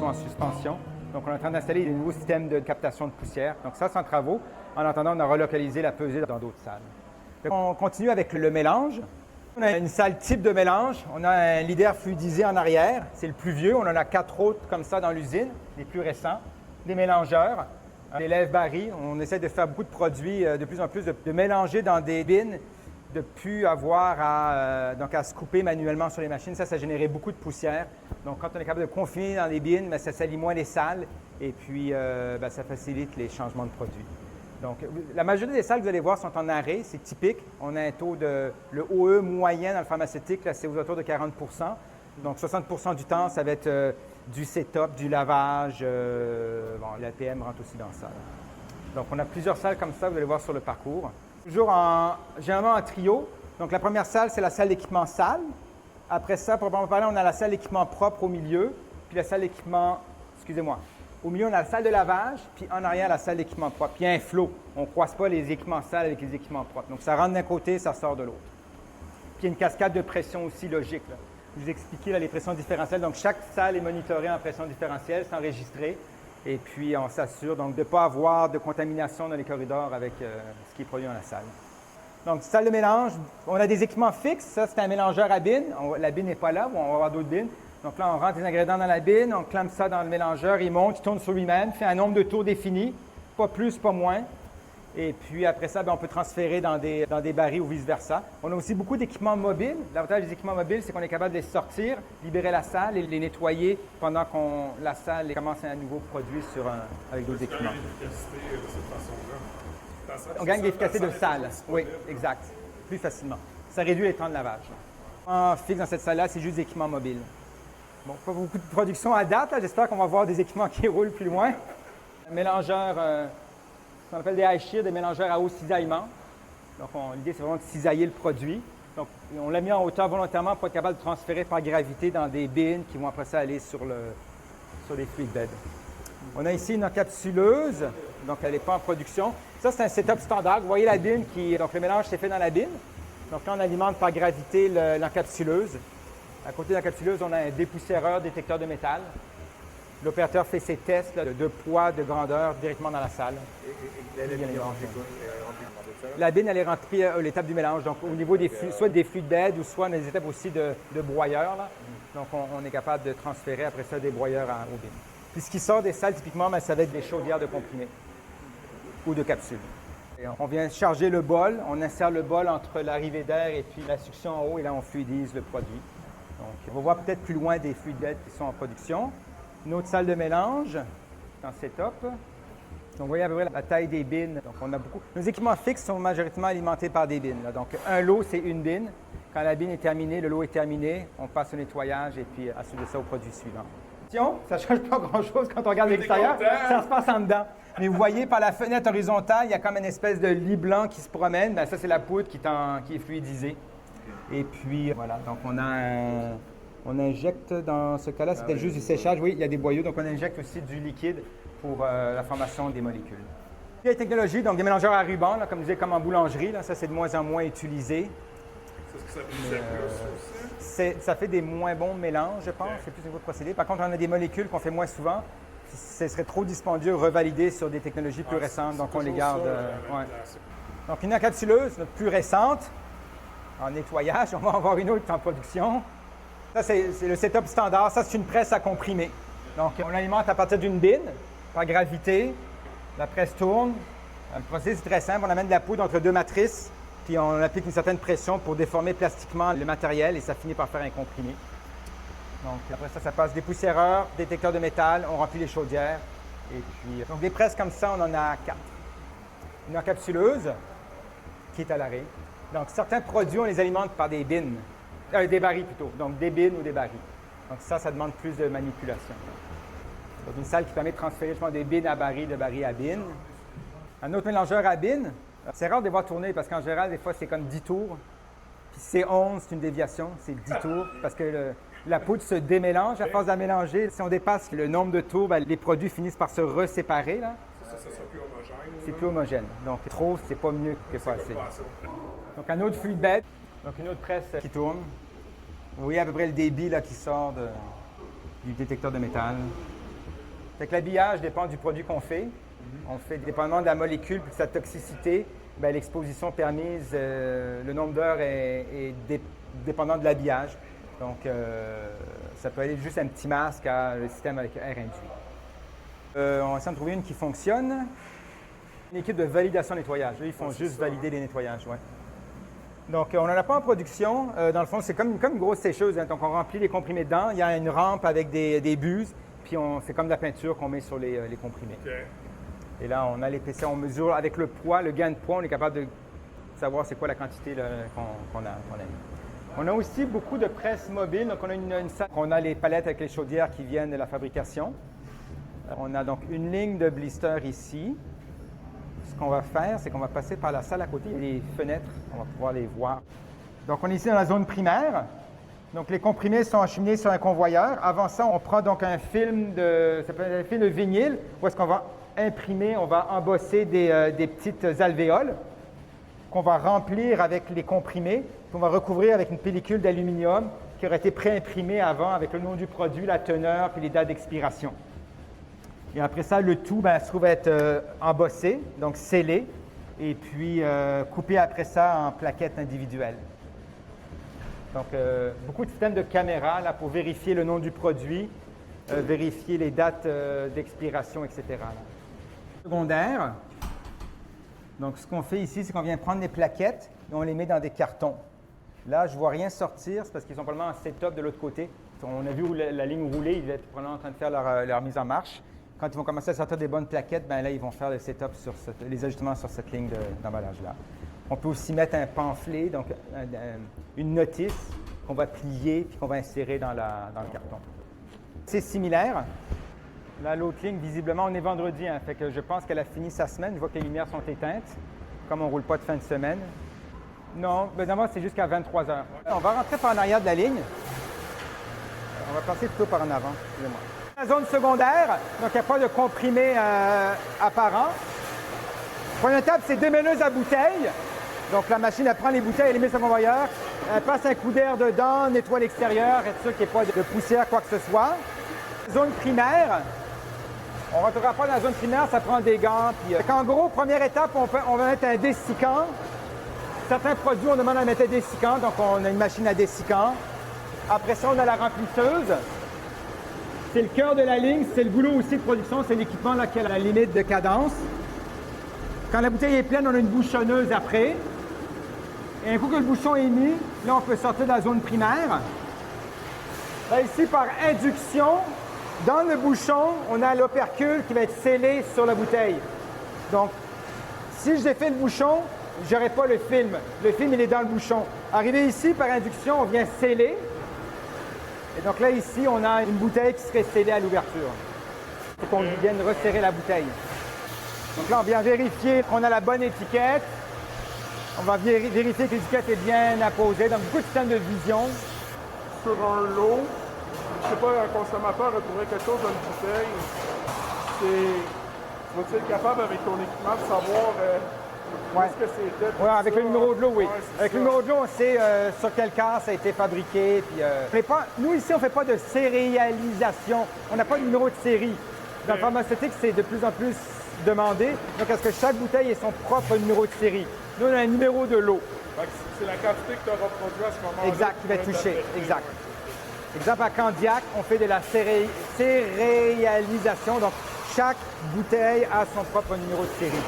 en suspension. Donc, on est en train d'installer des nouveaux systèmes de captation de poussière. Donc, ça, c'est en travaux. En attendant, on a relocalisé la pesée dans d'autres salles. Donc, on continue avec le mélange. On a une salle type de mélange. On a un leader fluidisé en arrière. C'est le plus vieux. On en a 4 autres comme ça dans l'usine, les plus récents. Des mélangeurs, des lève-barils. On essaie de faire beaucoup de produits, de plus en plus, de mélanger dans des bines, de plus avoir à se couper manuellement sur les machines. Ça générait beaucoup de poussière. Donc, quand on est capable de confiner dans les bines, bien, ça salit moins les salles et puis ça facilite les changements de produits. Donc, la majorité des salles que vous allez voir sont en arrêt, c'est typique. On a un taux de... Le OE moyen dans le pharmaceutique, là, c'est aux alentours de 40 %. Donc, 60 % du temps, ça va être du setup, du lavage. L'APM rentre aussi dans la salle. Donc, on a plusieurs salles comme ça, vous allez voir sur le parcours. Toujours généralement en trio. Donc, la première salle, c'est la salle d'équipement salle. Après ça, pour parler, on a la salle d'équipement propre au milieu, puis la salle d'équipement... Excusez-moi. Au milieu, on a la salle de lavage, puis en arrière, la salle d'équipement propre. Puis il y a un flot. On ne croise pas les équipements sales avec les équipements propres. Donc, ça rentre d'un côté, ça sort de l'autre. Puis il y a une cascade de pression aussi logique, là. Je vous ai expliqué là, les pressions différentielles. Donc, chaque salle est monitorée en pression différentielle, c'est enregistré. Et puis, on s'assure donc de ne pas avoir de contamination dans les corridors avec ce qui est produit dans la salle. Donc, salle de mélange, on a des équipements fixes. Ça, c'est un mélangeur à bine. La bine n'est pas là, on va avoir d'autres bines. Donc là, on rentre les ingrédients dans la bine, on clampe ça dans le mélangeur, il monte, il tourne sur lui-même, fait un nombre de tours défini, pas plus, pas moins. Et puis après ça, bien, on peut transférer dans des barils ou vice-versa. On a aussi beaucoup d'équipements mobiles. L'avantage des équipements mobiles, c'est qu'on est capable de les sortir, libérer la salle et les nettoyer pendant que la salle commence un nouveau produit avec d'autres équipements. On gagne l'efficacité de salle. Oui, exact. Plus facilement. Ça réduit les temps de lavage. En fixe dans cette salle-là, c'est juste des équipements mobiles. Bon, pas beaucoup de production à date. J'espère qu'on va voir des équipements qui roulent plus loin. Un mélangeur, ce qu'on appelle des high shear, des mélangeurs à haut cisaillement. Donc, l'idée, c'est vraiment de cisailler le produit. Donc, on l'a mis en hauteur volontairement pour être capable de transférer par gravité dans des bines qui vont après ça aller sur des fluid beds. On a ici une encapsuleuse. Donc, elle n'est pas en production. Ça, c'est un setup standard. Vous voyez la bine donc, le mélange s'est fait dans la bine. Donc, là, on alimente par gravité l'encapsuleuse. À côté de la capsuleuse, on a un dépoussiéreur, détecteur de métal. L'opérateur fait ses tests de poids, de grandeur directement dans la salle. La bine, elle est rentrée à l'étape du mélange. Donc, au niveau des flux, soit des flux de bed ou soit des étapes aussi de broyeurs. Là. Donc, on est capable de transférer après ça des broyeurs aux bines. Puis, ce qui sort des salles, typiquement, ça va être des chaudières de comprimés ou de capsules. Et on vient charger le bol. On insère le bol entre l'arrivée d'air et puis la succion en haut. Et là, on fluidise le produit. Donc, on va voir peut-être plus loin des fluides beds qui sont en production. Une autre salle de mélange en setup. Donc, vous voyez à peu près la taille des bines. Donc, on a beaucoup. Nos équipements fixes sont majoritairement alimentés par des bines. Là. Donc, un lot, c'est une bine. Quand la bine est terminée, le lot est terminé, on passe au nettoyage et puis ensuite de ça au produit suivant. Ça ne change pas grand-chose quand on regarde l'extérieur. Ça se passe en dedans. Mais vous voyez, par la fenêtre horizontale, il y a comme une espèce de lit blanc qui se promène. Bien, ça, c'est la poudre qui est fluidisée. Et puis, voilà, donc on injecte dans ce cas-là, c'était juste du séchage. Oui, il y a des boyaux, donc on injecte aussi du liquide pour la formation des molécules. Il y a des technologies, donc des mélangeurs à ruban, là, comme je disais, comme en boulangerie, là, ça c'est de moins en moins utilisé. C'est ce que ça fait plus Ça fait des moins bons mélanges, je pense, c'est plus un nouveau procédé. Par contre, on a des molécules qu'on fait moins souvent. Ce serait trop dispendieux de revalider sur des technologies plus récentes, donc on les garde. Donc une encapsuleuse, notre plus récente, en nettoyage, on va en avoir une autre en production. Ça, c'est le setup standard. Ça, c'est une presse à comprimer. Donc, on l'alimente à partir d'une bine, par gravité. La presse tourne. Le procédé, c'est très simple. On amène de la poudre entre deux matrices, puis on applique une certaine pression pour déformer plastiquement le matériel et ça finit par faire un comprimé. Donc, après ça, ça passe dépoussiéreur, détecteur de métal, on remplit les chaudières. Et puis, donc, des presses comme ça, on en a 4. Une encapsuleuse qui est à l'arrêt. Donc, certains produits, on les alimente par des bines, des barils plutôt, donc des bines ou des barils. Donc, ça demande plus de manipulation. Donc, une salle qui permet de transférer justement des bines à barils, de barils à bines. Un autre mélangeur à bines, c'est rare de les voir tourner parce qu'en général, des fois, c'est comme 10 tours. Puis C11, c'est une déviation, c'est 10 tours parce que la poudre se démélange. À force de la mélanger, si on dépasse le nombre de tours, bien, les produits finissent par se reséparer. Là. Ça sera plus homogène. C'est plus homogène. Donc, trop, c'est pas mieux que pas assez. Donc, un autre fluid bed, donc une autre presse qui tourne. Vous voyez à peu près le débit là, qui sort du détecteur de métal. Fait que l'habillage dépend du produit qu'on fait. On fait dépendamment de la molécule et de sa toxicité, bien, l'exposition permise, le nombre d'heures est dépendant de l'habillage. Donc, ça peut aller juste un petit masque à le système avec air induit. On va essayer de trouver une qui fonctionne. Une équipe de validation nettoyage. Eux, ils font juste valider les nettoyages. Ouais. Donc, on n'en a pas en production. Dans le fond, c'est comme une grosse sécheuse. Hein. Donc, on remplit les comprimés dedans. Il y a une rampe avec des buses. Puis, c'est comme de la peinture qu'on met sur les comprimés. Okay. Et là, on a l'épaisseur, on mesure avec le poids, le gain de poids, on est capable de savoir c'est quoi la quantité qu'on a mis. On a aussi beaucoup de presses mobiles. Donc, on a une salle. On a les palettes avec les chaudières qui viennent de la fabrication. On a donc une ligne de blister ici. Ce qu'on va faire, c'est qu'on va passer par la salle à côté. Il y a des fenêtres, on va pouvoir les voir. Donc, on est ici dans la zone primaire. Donc, les comprimés sont acheminés sur un convoyeur. Avant ça, on prend donc un film ça peut être un film de vinyle, où est-ce qu'on va imprimer, on va embosser des petites alvéoles qu'on va remplir avec les comprimés, puis on va recouvrir avec une pellicule d'aluminium qui aurait été pré-imprimée avant avec le nom du produit, la teneur, puis les dates d'expiration. Et après ça, le tout se trouve être embossé, donc scellé, et puis coupé après ça en plaquettes individuelles. Donc, beaucoup de systèmes de caméra là, pour vérifier le nom du produit, vérifier les dates d'expiration, etc. Là. Secondaire. Donc, ce qu'on fait ici, c'est qu'on vient prendre des plaquettes et on les met dans des cartons. Là, je ne vois rien sortir, c'est parce qu'ils sont probablement en setup de l'autre côté. On a vu où la ligne roulait, ils étaient probablement en train de faire leur mise en marche. Quand ils vont commencer à sortir des bonnes plaquettes, bien là, ils vont faire le setup sur les ajustements sur cette ligne d'emballage-là. On peut aussi mettre un pamphlet, donc une notice qu'on va plier et qu'on va insérer dans le carton. C'est similaire. Là, l'autre ligne, visiblement, on est vendredi, hein, fait que je pense qu'elle a fini sa semaine. Je vois que les lumières sont éteintes, comme on ne roule pas de fin de semaine. Non, évidemment, c'est jusqu'à 23 heures. On va rentrer par en arrière de la ligne. On va passer plutôt par en avant, excusez-moi. La zone secondaire, donc il n'y a pas de comprimé apparent. Première étape, c'est démêleuse à bouteille. Donc la machine, elle prend les bouteilles, elle les met sur le convoyeur, elle passe un coup d'air dedans, nettoie l'extérieur, être sûr qu'il n'y ait pas de poussière, quoi que ce soit. Zone primaire, on ne rentrera pas dans la zone primaire, ça prend des gants. Puis, en gros, première étape, on va mettre un dessicant. Certains produits, on demande à mettre un dessicant, donc on a une machine à dessicant. Après ça, on a la remplisseuse. C'est le cœur de la ligne, c'est le boulot aussi de production, c'est l'équipement là qui a la limite de cadence. Quand la bouteille est pleine, on a une bouchonneuse après. Et un coup que le bouchon est mis, là, on peut sortir de la zone primaire. Là, ici, par induction, dans le bouchon, on a l'opercule qui va être scellé sur la bouteille. Donc, si je défais le bouchon, je n'aurai pas le film. Le film, il est dans le bouchon. Arrivé ici, par induction, on vient sceller. Et donc là, ici, on a une bouteille qui serait scellée à l'ouverture. Il faut qu'on vienne resserrer la bouteille. Donc là, on vient vérifier qu'on a la bonne étiquette. On va vérifier que l'étiquette est bien apposée. Donc, beaucoup de systèmes de vision. Sur un lot, je ne sais pas, un consommateur retrouverait quelque chose dans une bouteille. Vas-tu être capable, avec ton équipement, de savoir qu'est-ce que c'est fait? Oui, avec le numéro de l'eau, oui. Avec le numéro de l'eau, on sait sur quel cas ça a été fabriqué. Puis, nous, ici, on ne fait pas de sérialisation. On n'a pas de numéro de série. Dans le pharmaceutique, c'est de plus en plus demandé. Donc, est-ce que chaque bouteille ait son propre numéro de série? Nous, on a un numéro de l'eau. C'est la quantité que tu auras produit à ce moment-là. Exact, qui va être touchée. Exact. Exemple, à Candiac, on fait de la sérialisation. Donc, chaque bouteille a son propre numéro de série.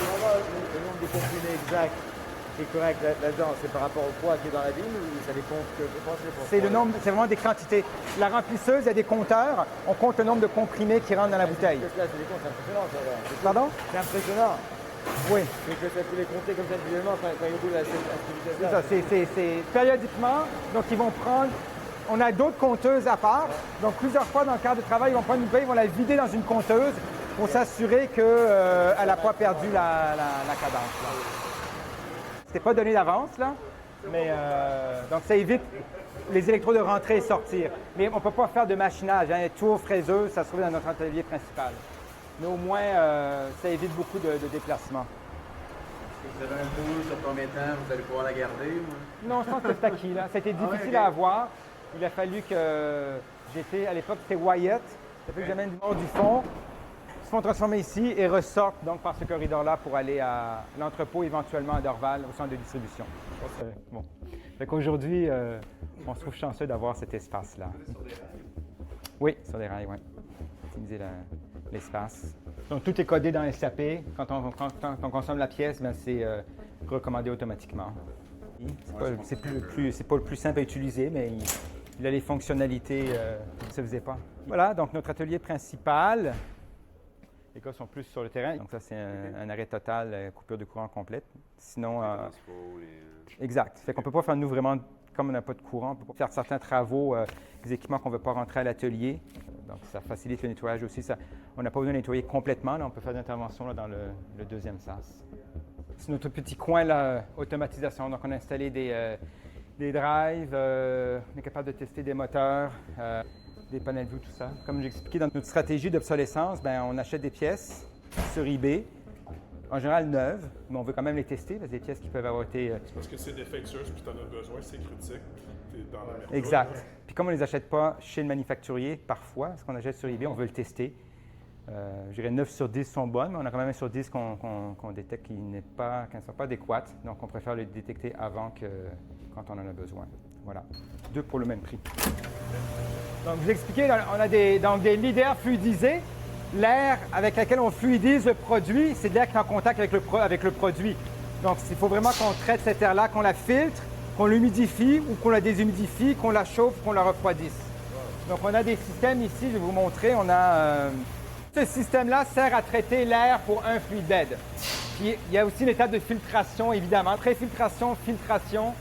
Le nombre de comprimés exact est correct là-dedans, c'est par rapport au poids qui est dans la ligne ou ça dépend que je pense c'est le nombre, c'est vraiment des quantités. La remplisseuse, il y a des compteurs. On compte le nombre de comprimés qui rentrent dans la bouteille. C'est impressionnant, ça va. Pardon? C'est impressionnant. Oui. Donc ça peut les compter comme ça individuellement quand il y a beaucoup de la c'est périodiquement. Donc, ils vont prendre. On a d'autres compteuses à part. Donc, plusieurs fois dans le cadre de travail, ils vont prendre une bouteille, ils vont la vider dans une compteuse pour s'assurer qu'elle n'a pas perdu la cadence. C'était pas donné d'avance, là. Mais donc, ça évite les électrodes de rentrer et sortir. Mais on ne peut pas faire de machinage. Un tour fraiseuse, ça se trouve dans notre atelier principal. Mais au moins, ça évite beaucoup de déplacements. Vous avez un pool sur combien de temps? Vous allez pouvoir la garder? Ou... Non, je pense que c'est acquis, là. Ça a été difficile à avoir. Il a fallu que j'étais, à l'époque, c'était Wyatt. Ça fait que j'amène du bord du fond, se font transformer ici et ressortent donc par ce corridor-là pour aller à l'entrepôt, éventuellement à Dorval, au centre de distribution. Bon. Fait qu'aujourd'hui, on se trouve chanceux d'avoir cet espace-là. Oui, sur des rails, oui. Optimiser l'espace. Donc, tout est codé dans SAP. Quand on consomme la pièce, ben, c'est recommandé automatiquement. C'est pas le plus simple à utiliser, mais il a les fonctionnalités qui ne se faisaient pas. Voilà, donc notre atelier principal. Les gars sont plus sur le terrain. Donc, ça, c'est un arrêt total, coupure de courant complète. Sinon. Exact. Fait qu'on ne peut pas faire, nous, vraiment, comme on n'a pas de courant, on ne peut pas faire certains travaux, des équipements qu'on ne veut pas rentrer à l'atelier. Donc, ça facilite le nettoyage aussi. On n'a pas besoin de nettoyer complètement. Là, on peut faire des interventions là, dans le deuxième sas. C'est notre petit coin là, automatisation. Donc, on a installé des drives, on est capable de tester des moteurs, des panels vue, tout ça. Comme j'expliquais dans notre stratégie d'obsolescence, ben, on achète des pièces sur eBay, en général neuves, mais on veut quand même les tester, parce que des pièces qui peuvent avoir été... C'est parce que c'est défectueuse, puis tu en as besoin, c'est critique, puis tu es dans la merde. Exact. Puis comme on ne les achète pas chez le manufacturier, parfois, ce qu'on achète sur eBay, on veut le tester. Je dirais 9 sur 10 sont bonnes, mais on a quand même 1 sur 10 qu'on détecte qui ne sont pas adéquates. Donc, on préfère le détecter avant que quand on en a besoin. Voilà. 2 pour le même prix. Donc, je vous expliquais, on a des leaders fluidisés. L'air avec lequel on fluidise le produit, c'est de l'air qui est en contact avec le produit. Donc, il faut vraiment qu'on traite cet air-là, qu'on la filtre, qu'on l'humidifie ou qu'on la déshumidifie, qu'on la chauffe, qu'on la refroidisse. Donc, on a des systèmes ici, je vais vous montrer. On a... Ce système-là sert à traiter l'air pour un fluid bed. Puis, il y a aussi une étape de filtration, évidemment. Pré-filtration, filtration.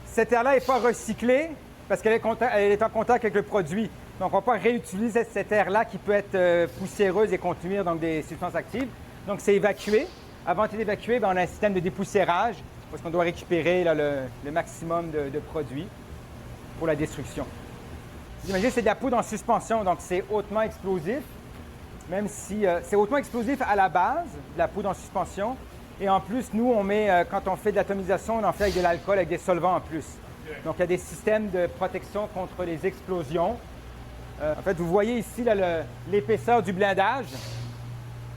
Cet air-là n'est pas recyclé parce qu'elle est en contact avec le produit. Donc, on ne va pas réutiliser cet air-là qui peut être poussiéreuse et contenir donc, des substances actives. Donc, c'est évacué. Avant d'évacuer, on a un système de dépoussiérage parce qu'on doit récupérer là, le maximum de produits pour la destruction. Vous imaginez, c'est de la poudre en suspension, donc c'est hautement explosif. Même si c'est hautement explosif à la base, de la poudre en suspension. Et en plus, nous, on met, quand on fait de l'atomisation, on en fait avec de l'alcool, avec des solvants en plus. Donc, il y a des systèmes de protection contre les explosions. En fait, vous voyez ici l'épaisseur du blindage.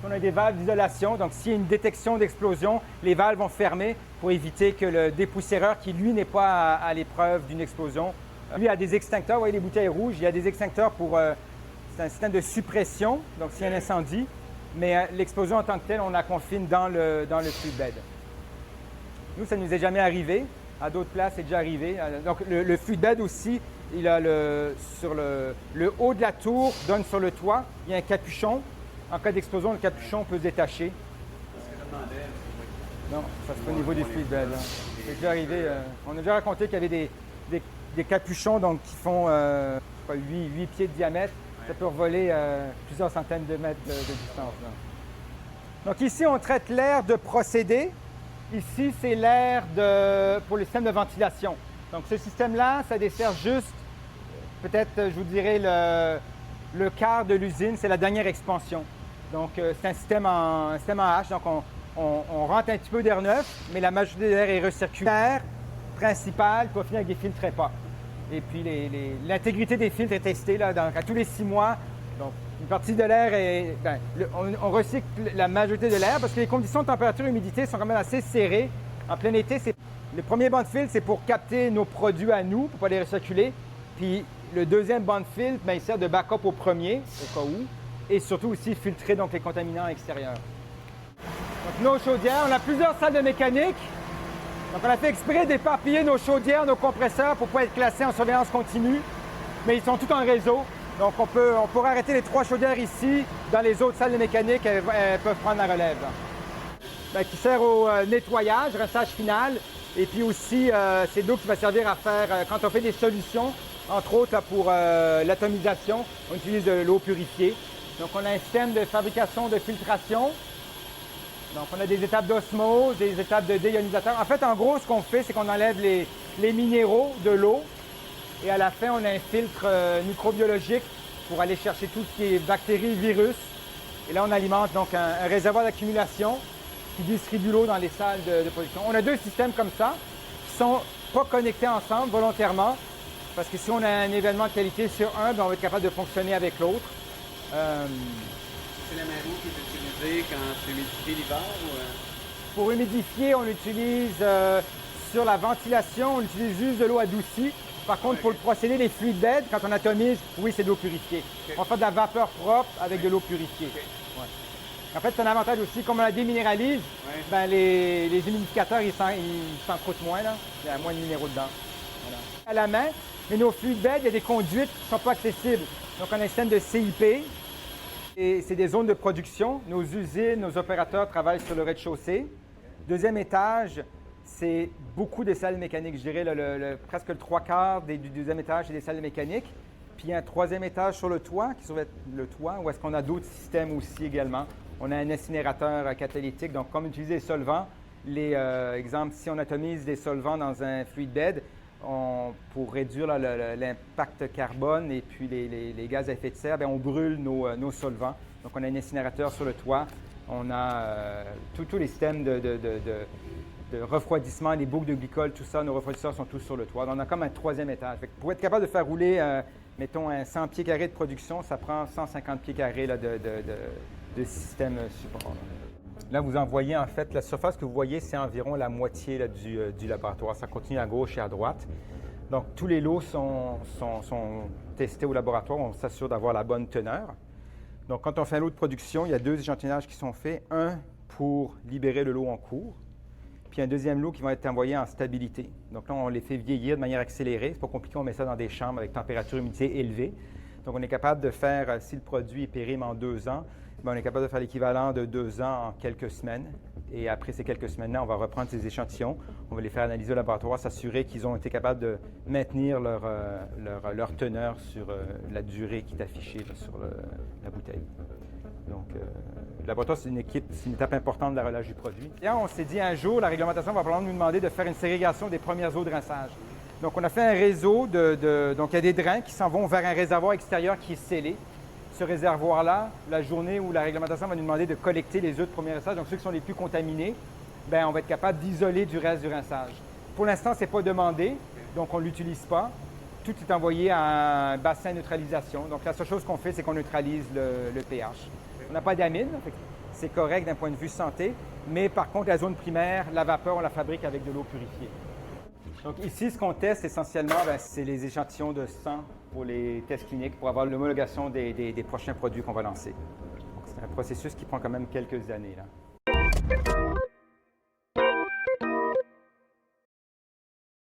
On a des valves d'isolation. Donc, s'il y a une détection d'explosion, les valves vont fermer pour éviter que le dépoussiéreur, qui lui n'est pas à l'épreuve d'une explosion, lui a des extincteurs. Vous voyez les bouteilles rouges, il y a des extincteurs pour... c'est un système de suppression, donc s'il y a un incendie, mais l'explosion en tant que telle, on la confine dans le fluid bed. Nous, ça ne nous est jamais arrivé. À d'autres places, c'est déjà arrivé. Donc, le fluid bed aussi, il a sur le haut de la tour, donne sur le toit, il y a un capuchon. En cas d'explosion, le capuchon peut se détacher. Non, ça c'est au niveau du fluid bed. C'est déjà arrivé. On a déjà raconté qu'il y avait des capuchons donc, qui font 8 pieds de diamètre. Ça peut voler plusieurs centaines de mètres de distance. Là. Donc ici, on traite l'air de procédé. Ici, c'est l'air pour le système de ventilation. Donc ce système-là, ça dessert juste, peut-être, je vous dirais, le quart de l'usine. C'est la dernière expansion. Donc c'est un système en H. Donc on rentre un petit peu d'air neuf, mais la majorité de l'air est recirculé. L'air principal peut finir avec des filtres TREPA. Et puis, l'intégrité des filtres est testée là, à tous les 6 mois. Donc, une partie de l'air est... on recycle la majorité de l'air parce que les conditions de température et humidité sont quand même assez serrées. En plein été, le premier banc de filtre, c'est pour capter nos produits à nous, pour ne pas les recirculer. Puis, le deuxième banc de filtre, il sert de backup au premier, au cas où. Et surtout aussi filtrer donc, les contaminants extérieurs. Donc, nos chaudières, on a plusieurs salles de mécanique. Donc, on a fait exprès d'éparpiller nos chaudières, nos compresseurs pour ne pas être classés en surveillance continue, mais ils sont tous en réseau. Donc, on pourrait arrêter les 3 chaudières ici. Dans les autres salles de mécanique, elles peuvent prendre la relève. Qui sert au nettoyage, rinçage final. Et puis aussi, c'est l'eau qui va servir à faire, quand on fait des solutions, entre autres là, pour l'atomisation, on utilise de l'eau purifiée. Donc, on a un système de fabrication de filtration. Donc, on a des étapes d'osmose, des étapes de déionisateur. En fait, en gros, ce qu'on fait, c'est qu'on enlève les minéraux de l'eau et à la fin, on a un filtre microbiologique pour aller chercher tout ce qui est bactéries, virus. Et là, on alimente donc un réservoir d'accumulation qui distribue l'eau dans les salles de production. On a 2 systèmes comme ça qui ne sont pas connectés ensemble volontairement parce que si on a un événement de qualité sur un, on va être capable de fonctionner avec l'autre. C'est la marine qui est utilisée quand tu humidifies l'hiver ou... Pour humidifier, on utilise sur la ventilation, on utilise juste de l'eau adoucie. Par contre, pour le procédé des fluides bed, quand on atomise, oui, c'est de l'eau purifiée. On fait de la vapeur propre avec de l'eau purifiée. Ouais. En fait, c'est un avantage aussi, comme on la déminéralise, ben, les humidificateurs, ils s'en coûtent moins. Là. Il y a moins de minéraux dedans. Voilà. À la main, mais nos fluides bed, il y a des conduites qui ne sont pas accessibles. Donc, on a un système de CIP. Et c'est des zones de production. Nos usines, nos opérateurs travaillent sur le rez-de-chaussée. Deuxième étage, c'est beaucoup de salles mécaniques. Je dirais presque le 3/4 du deuxième étage, c'est des salles mécaniques. Puis il y a un troisième étage sur le toit, qui va être le toit, où est-ce qu'on a d'autres systèmes aussi également. On a un incinérateur catalytique. Donc, comme utiliser les solvants, exemple, si on atomise des solvants dans un fluid bed, pour réduire l'impact carbone et puis les gaz à effet de serre, bien, on brûle nos solvants. Donc, on a un incinérateur sur le toit. On a tous les systèmes de refroidissement, les boucles de glycol, tout ça, nos refroidisseurs sont tous sur le toit. Donc, on a comme un troisième étage. Fait que pour être capable de faire rouler, mettons, un 100 pieds carrés de production, ça prend 150 pieds carrés là, de système support. Là, vous en voyez, en fait, la surface que vous voyez, c'est environ la moitié là, du laboratoire. Ça continue à gauche et à droite. Donc, tous les lots sont testés au laboratoire. On s'assure d'avoir la bonne teneur. Donc, quand on fait un lot de production, il y a 2 échantillonnages qui sont faits. Un pour libérer le lot en cours, puis un deuxième lot qui va être envoyé en stabilité. Donc là, on les fait vieillir de manière accélérée. C'est pas compliqué, on met ça dans des chambres avec température et humidité élevée. Donc, on est capable de faire, si le produit est périme en 2 ans, bien, on est capable de faire l'équivalent de 2 ans en quelques semaines. Et après ces quelques semaines-là, on va reprendre ces échantillons, on va les faire analyser au laboratoire, s'assurer qu'ils ont été capables de maintenir leur teneur sur la durée qui est affichée là, sur la bouteille. Donc, le laboratoire, c'est une étape importante de la relâche du produit. Et on s'est dit un jour, la réglementation va probablement nous demander de faire une ségrégation des premières eaux de rinçage. Donc, on a fait un réseau donc, il y a des drains qui s'en vont vers un réservoir extérieur qui est scellé. Ce réservoir-là, la journée où la réglementation va nous demander de collecter les œufs de premier rinçage, donc ceux qui sont les plus contaminés, bien, on va être capable d'isoler du reste du rinçage. Pour l'instant, ce n'est pas demandé, donc on ne l'utilise pas. Tout est envoyé à un bassin de neutralisation. Donc, la seule chose qu'on fait, c'est qu'on neutralise le pH. On n'a pas d'amine, c'est correct d'un point de vue santé, mais par contre, la zone primaire, la vapeur, on la fabrique avec de l'eau purifiée. Donc ici, ce qu'on teste essentiellement, c'est les échantillons de sang pour les tests cliniques pour avoir l'homologation des prochains produits qu'on va lancer. Donc, c'est un processus qui prend quand même quelques années, là.